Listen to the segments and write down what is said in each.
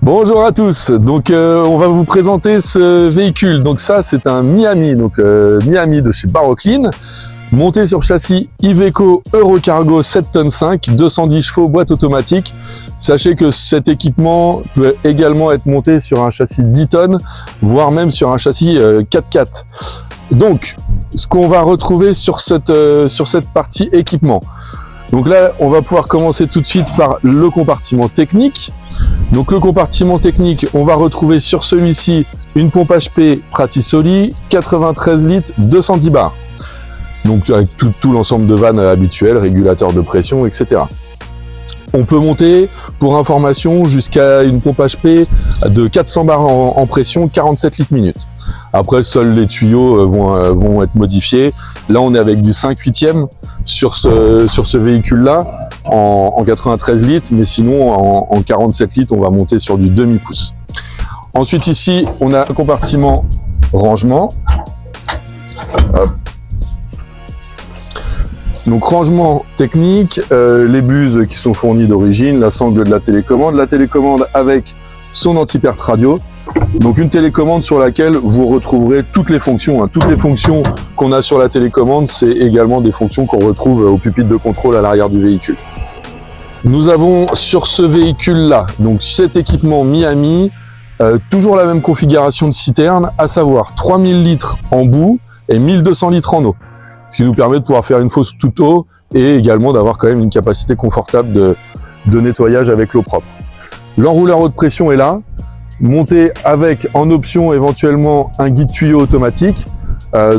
Bonjour à tous, donc on va vous présenter ce véhicule. Donc ça c'est un Miami, Miami de chez Barocline, monté sur châssis Iveco Eurocargo 7 tonnes 5, 210 chevaux, boîte automatique. Sachez que cet équipement peut également être monté sur un châssis 10 tonnes, voire même sur un châssis 4x4. Donc ce qu'on va retrouver sur cette partie équipement. Donc là on va pouvoir commencer tout de suite par le compartiment technique. Donc le compartiment technique, on va retrouver sur celui-ci une pompe HP Pratisoli, 93 litres, 210 bars. Donc avec tout l'ensemble de vannes habituelles, régulateur de pression, etc. On peut monter, pour information, jusqu'à une pompe HP de 400 bars en pression, 47 litres minute. Après, seuls les tuyaux vont être modifiés. Là, on est avec du 5/8e sur ce véhicule-là, en 93 litres, mais sinon, en 47 litres, on va monter sur du demi-pouce. Ensuite, ici, on a un compartiment rangement. Hop. Donc rangement technique, les buses qui sont fournies d'origine, la sangle de la télécommande avec son anti-perte radio. Donc une télécommande sur laquelle vous retrouverez toutes les fonctions. Toutes les fonctions qu'on a sur la télécommande, c'est également des fonctions qu'on retrouve au pupitre de contrôle à l'arrière du véhicule. Nous avons sur ce véhicule-là, donc cet équipement Miami, toujours la même configuration de citerne, à savoir 3000 litres en boue et 1200 litres en eau. Ce qui nous permet de pouvoir faire une fosse toute eau et également d'avoir quand même une capacité confortable de nettoyage avec l'eau propre. L'enrouleur haute pression est là, monté avec en option éventuellement un guide tuyau automatique.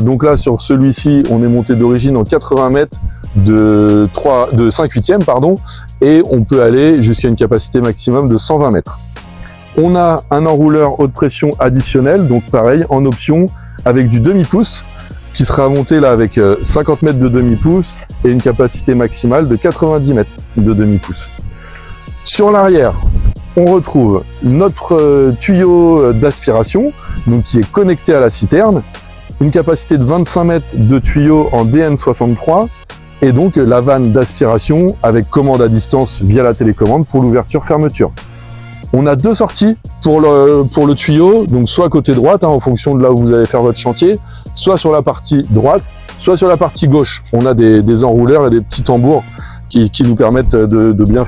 Donc là sur celui-ci on est monté d'origine en 80 mètres de 5/8e pardon, et on peut aller jusqu'à une capacité maximum de 120 mètres. On a un enrouleur haute pression additionnel, donc pareil en option avec du demi-pouce, qui sera monté là avec 50 mètres de demi-pouce et une capacité maximale de 90 mètres de demi-pouce. Sur l'arrière, on retrouve notre tuyau d'aspiration, donc qui est connecté à la citerne, une capacité de 25 mètres de tuyau en DN63 et donc la vanne d'aspiration avec commande à distance via la télécommande pour l'ouverture-fermeture. On a deux sorties pour le tuyau, donc soit côté droite, en fonction de là où vous allez faire votre chantier, soit sur la partie droite, soit sur la partie gauche. On a des enrouleurs et des petits tambours qui nous permettent de bien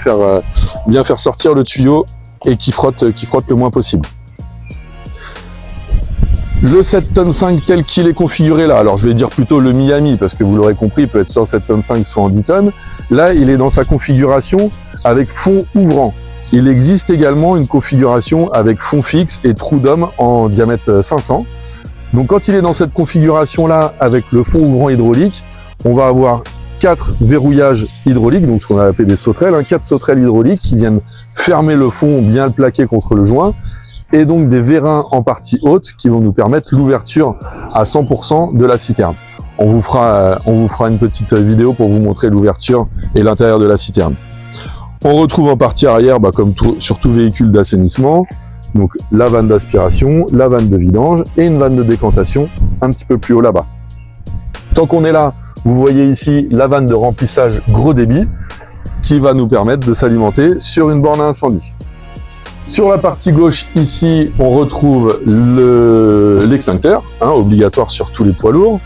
faire sortir le tuyau et qui frotte le moins possible. Le 7 tonnes 5 tel qu'il est configuré là, alors je vais dire plutôt le Miami parce que vous l'aurez compris, il peut être soit en 7 tonnes 5 soit en 10 tonnes. Là, il est dans sa configuration avec fond ouvrant. Il existe également une configuration avec fond fixe et trou d'homme en diamètre 500. Donc quand il est dans cette configuration-là avec le fond ouvrant hydraulique, on va avoir 4 verrouillages hydrauliques, donc ce qu'on a appelé des sauterelles, 4 sauterelles hydrauliques qui viennent fermer le fond, bien le plaquer contre le joint, et donc des vérins en partie haute qui vont nous permettre l'ouverture à 100% de la citerne. On vous fera une petite vidéo pour vous montrer l'ouverture et l'intérieur de la citerne. On retrouve en partie arrière, comme sur tout véhicule d'assainissement, donc la vanne d'aspiration, la vanne de vidange et une vanne de décantation un petit peu plus haut là-bas. Tant qu'on est là, vous voyez ici la vanne de remplissage gros débit qui va nous permettre de s'alimenter sur une borne à incendie. Sur la partie gauche ici, on retrouve l'extincteur, obligatoire sur tous les poids lourds,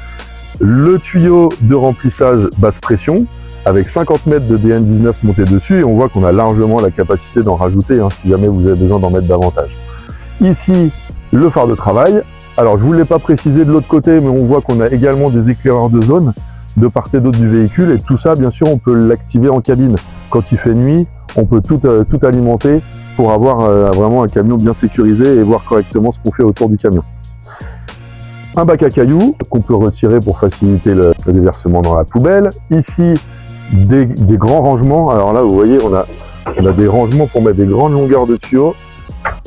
le tuyau de remplissage basse pression, avec 50 mètres de DN19 monté dessus, et on voit qu'on a largement la capacité d'en rajouter si jamais vous avez besoin d'en mettre davantage. Ici, le phare de travail. Alors, je ne vous l'ai pas précisé de l'autre côté, mais on voit qu'on a également des éclaireurs de zone de part et d'autre du véhicule, et tout ça, bien sûr, on peut l'activer en cabine. Quand il fait nuit, on peut tout alimenter pour avoir vraiment un camion bien sécurisé et voir correctement ce qu'on fait autour du camion. Un bac à cailloux qu'on peut retirer pour faciliter le déversement dans la poubelle. Ici, des grands rangements. Alors là, vous voyez, on a des rangements pour mettre des grandes longueurs de tuyaux.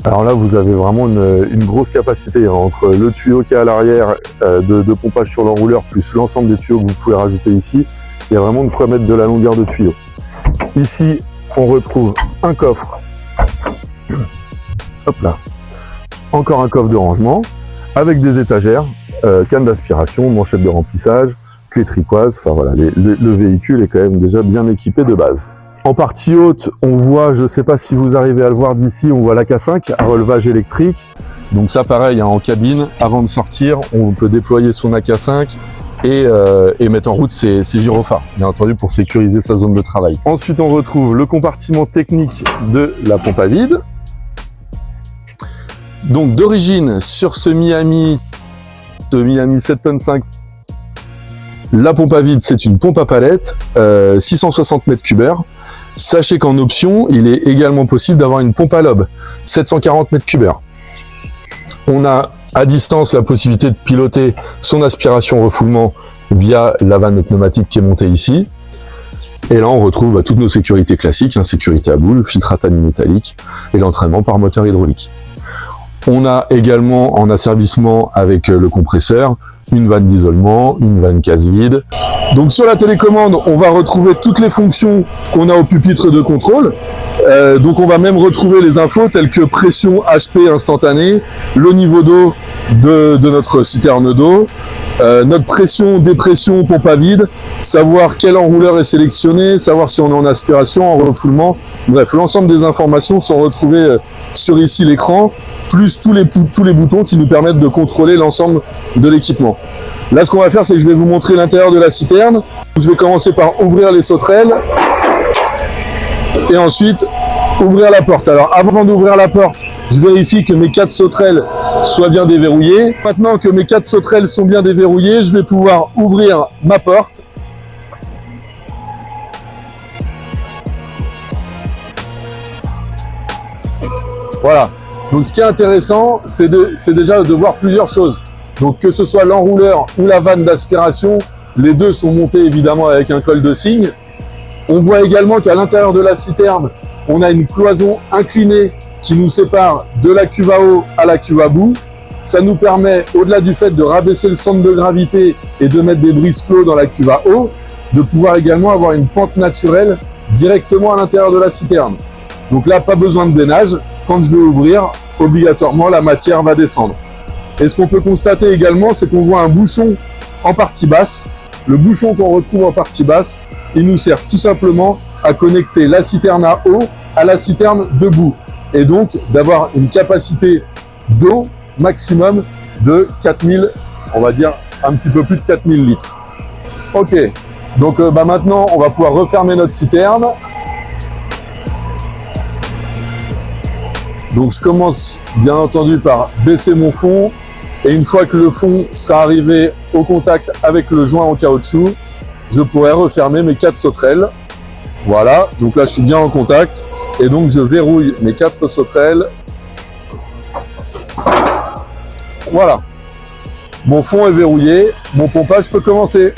Alors là, vous avez vraiment une grosse capacité entre le tuyau qui est à l'arrière de pompage sur l'enrouleur plus l'ensemble des tuyaux que vous pouvez rajouter ici. Il y a vraiment de quoi mettre de la longueur de tuyau. Ici, on retrouve un coffre. Hop là. Encore un coffre de rangement avec des étagères, canne d'aspiration, manchette de remplissage, clé tricoise. Enfin voilà, le véhicule est quand même déjà bien équipé de base. En partie haute, on voit, je ne sais pas si vous arrivez à le voir d'ici, on voit l'AK5 à relevage électrique. Donc ça pareil, hein, en cabine, avant de sortir, on peut déployer son AK5 et mettre en route ses gyrophares, bien entendu pour sécuriser sa zone de travail. Ensuite, on retrouve le compartiment technique de la pompe à vide. Donc d'origine, sur ce Miami 7 tonnes 5, la pompe à vide, c'est une pompe à palette, 660 m3. Sachez qu'en option, il est également possible d'avoir une pompe à lobe, 740 m3. On a à distance la possibilité de piloter son aspiration-refoulement via la vanne pneumatique qui est montée ici. Et là, on retrouve toutes nos sécurités classiques, hein, sécurité à boule, filtre à tannique métallique et l'entraînement par moteur hydraulique. On a également en asservissement avec le compresseur, une vanne d'isolement, une vanne casse-vide. Donc sur la télécommande, on va retrouver toutes les fonctions qu'on a au pupitre de contrôle. Donc on va même retrouver les infos telles que pression HP instantanée, le niveau d'eau de notre citerne d'eau, notre pression, dépression, pompe à vide, savoir quel enrouleur est sélectionné, savoir si on est en aspiration, en refoulement. Bref, l'ensemble des informations sont retrouvées sur ici l'écran, plus tous les boutons qui nous permettent de contrôler l'ensemble de l'équipement. Là, ce qu'on va faire, c'est que je vais vous montrer l'intérieur de la citerne. Je vais commencer par ouvrir les sauterelles et ensuite ouvrir la porte. Alors, avant d'ouvrir la porte, je vérifie que mes 4 sauterelles soient bien déverrouillées. Maintenant que mes 4 sauterelles sont bien déverrouillées, je vais pouvoir ouvrir ma porte. Voilà. Donc ce qui est intéressant, c'est déjà de voir plusieurs choses. Donc que ce soit l'enrouleur ou la vanne d'aspiration, les deux sont montés évidemment avec un col de cygne. On voit également qu'à l'intérieur de la citerne, on a une cloison inclinée qui nous sépare de la cuve à eau à la cuve à bout. Ça nous permet, au-delà du fait de rabaisser le centre de gravité et de mettre des brise-flots dans la cuve à eau, de pouvoir également avoir une pente naturelle directement à l'intérieur de la citerne. Donc là, pas besoin de bleinage. Quand je vais ouvrir, obligatoirement, la matière va descendre. Et ce qu'on peut constater également, c'est qu'on voit un bouchon en partie basse. Le bouchon qu'on retrouve en partie basse, il nous sert tout simplement à connecter la citerne à eau à la citerne debout. Et donc, d'avoir une capacité d'eau maximum de 4000, on va dire un petit peu plus de 4000 litres. Ok, donc maintenant, on va pouvoir refermer notre citerne. Donc je commence bien entendu par baisser mon fond et une fois que le fond sera arrivé au contact avec le joint en caoutchouc, je pourrai refermer mes 4 sauterelles. Voilà, donc là je suis bien en contact et donc je verrouille mes 4 sauterelles. Voilà, mon fond est verrouillé, mon pompage peut commencer.